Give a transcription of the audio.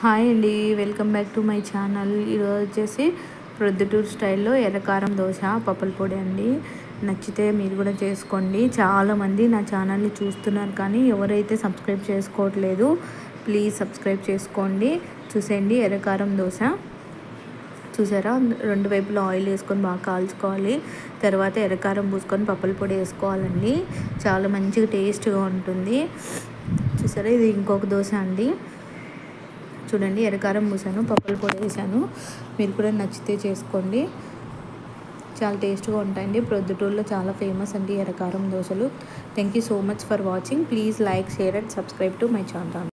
Hi అండి, welcome back to my channel. ఈరోజు వచ్చేసి ప్రొద్దుటూరు స్టైల్లో ఎర్రకారం దోశ పప్పుల పొడి అండి. నచ్చితే మీరు కూడా చేసుకోండి. చాలామంది నా ఛానల్ని చూస్తున్నారు కానీ ఎవరైతే సబ్స్క్రైబ్ చేసుకోవట్లేదు, ప్లీజ్ సబ్స్క్రైబ్ చేసుకోండి. చూసేయండి ఎర్రకారం దోశ. చూసారా, రెండు వైపులా ఆయిల్ వేసుకొని బాగా కాల్చుకోవాలి. తర్వాత ఎర్రకారం పూసుకొని పప్పుల పొడి వేసుకోవాలండి. చాలా మంచిగా టేస్ట్గా ఉంటుంది. చూసారా, ఇది ఇంకొక దోశ అండి. చూడండి, ఎర్రకారం పూసాను, పప్పుల పొడి వేసాను. మీరు కూడా నచ్చితే చేసుకోండి, చాలా టేస్ట్గా ఉంటాయండి. ప్రొద్దుటూరులో చాలా ఫేమస్ అండి ఎర్రకారం దోశలు. Thank you so much for watching. Please like, share and subscribe to my channel.